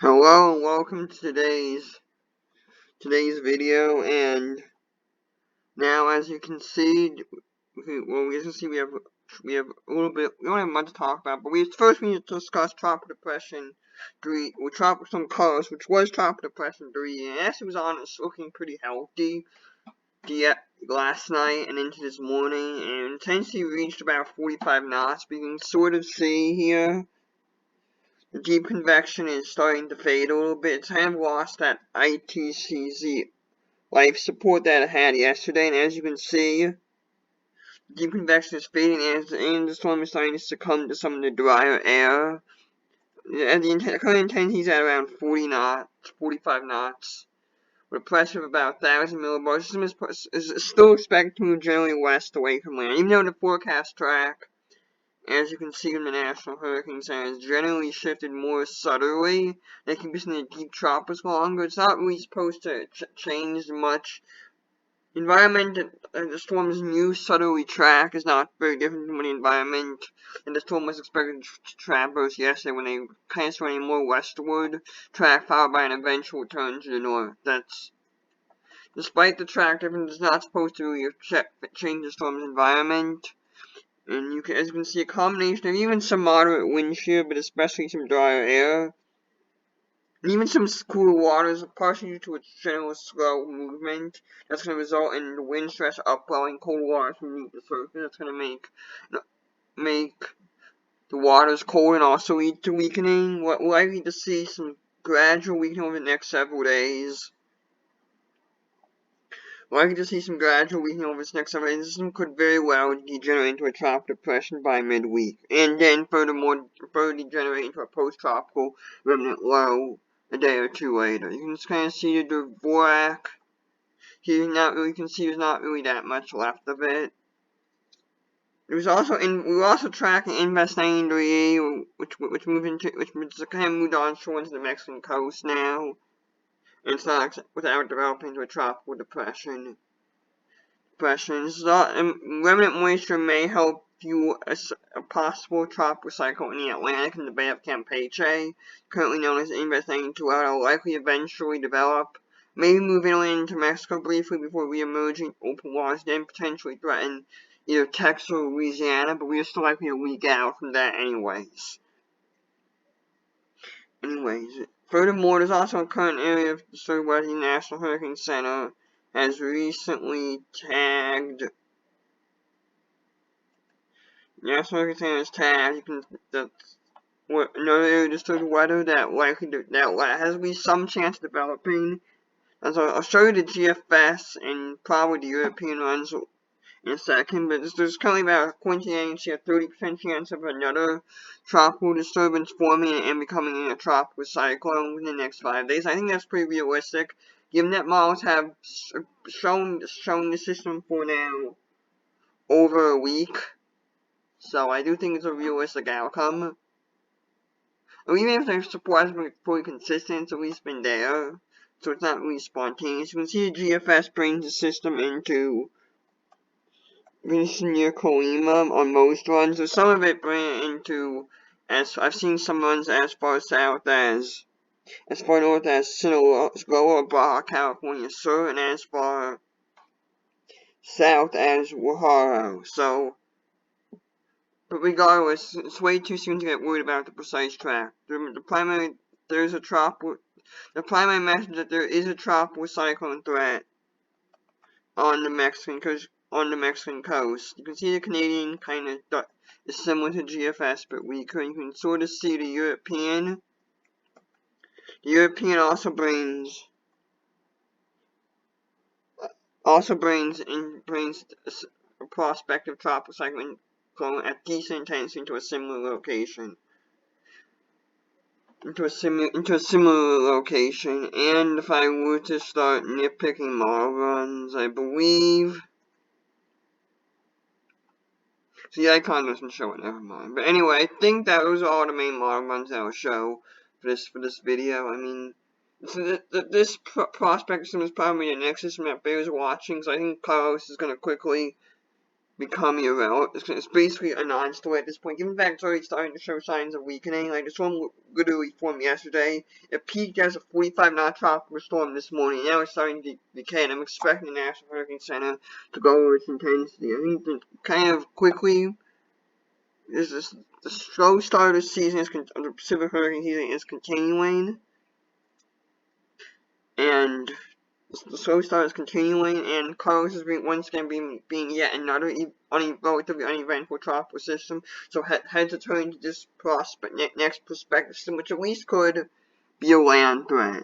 Hello and welcome to today's video. And now, as you can see, we have a little bit. We don't have much to talk about, but we need to discuss Tropical Depression 3, or Tropical Colors, which was Tropical Depression 3, and as it was honest, looking pretty healthy last night and into this morning, and intensity reached about 45 knots. But you can sort of see here. The deep convection is starting to fade a little bit. It's kind of lost that ITCZ life support that it had yesterday, and as you can see, deep convection is fading and the storm is starting to succumb to some of the drier air. And the current intensity is at around 40 knots, 45 knots, with a pressure of about 1,000 millibars. The system is still expected to move generally west away from land, even though the forecast track, as you can see in the National Hurricane Center, has generally shifted more southerly. They keep us in the deep tropics longer. It's not really supposed to change much. The environment that the storm's new southerly track is not very different from the environment that the storm was expected to traverse yesterday when they kind of started a more westward track followed by an eventual turn to the north. Despite the track difference, it's not supposed to really change the storm's environment. And as you can see, a combination of even some moderate wind shear, but especially some drier air, and even some cooler waters, partially due to its general slow movement. That's going to result in the wind stress upwelling cold waters from beneath the surface. That's going to make the waters cold and also lead to weakening. We're likely to see some gradual weakening over the next several days. The system could very well degenerate into a tropical depression by midweek, and then further degenerate into a post-tropical remnant low a day or two later. You can just kind of see the Dvorak. You can see there's not really that much left of it. We were also tracking Invest 93, which kind of moved onshore into the Mexican coast now. And it's not without developing into a tropical depression. Remnant moisture may help fuel a possible tropical cyclone in the Atlantic in the Bay of Campeche, currently known as Invest 92, will likely eventually develop, maybe move inland into Mexico briefly before re-emerging open waters, then potentially threaten either Texas or Louisiana, but we are still likely a week out from that anyways. Furthermore, there's also a current area of disturbed by the National Hurricane Center has recently tagged. National Hurricane Center has tagged. Another area of disturbed weather that has at least some chance of developing. I'll show you the GFS and probably the European runs in a second, but there's currently about a 30% chance of another tropical disturbance forming and becoming a tropical cyclone within the next 5 days. I think that's pretty realistic, given that models have shown the system for now over a week. So I do think it's a realistic outcome. And even if their support has been fully consistent, it's at least been there. So it's not really spontaneous. You can see the GFS brings the system into near Colima on most runs. So some of it bring it into, as I've seen some runs as far north as Sinaloa, Baja California Sur, and as far south as Guajaro. So, but regardless, it's way too soon to get worried about the precise track. The primary message that there is a tropical cyclone threat on the Mexican coast. You can see the Canadian kind of is similar to GFS, but weaker. You can sort of see the European. The European also brings a prospective tropical cyclone at decent intensity into a similar location. And if I were to start nitpicking model runs, I believe. So the icon doesn't show it, never mind. But anyway, I think that those are all the main model runs that I'll show for this video. I mean, this prospect system is probably the next system that bears watching, so I think Carlos is going to quickly becoming irrelevant. It's basically a non-story at this point. Given the fact it's already starting to show signs of weakening, like the storm literally formed yesterday. It peaked as a 45-knot tropical storm this morning. Now it's starting to decay, and I'm expecting the National Hurricane Center to go over its intensity. I think that kind of quickly, the slow start of the season of the Pacific hurricane season is continuing, and the slow start is continuing, and Carlos is once again being yet another relatively uneventful tropical system. So heads are turning to this next prospective system, which at least could be a land threat.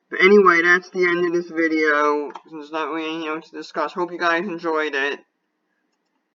But anyway, that's the end of this video. There's not really anything else to discuss. Hope you guys enjoyed it.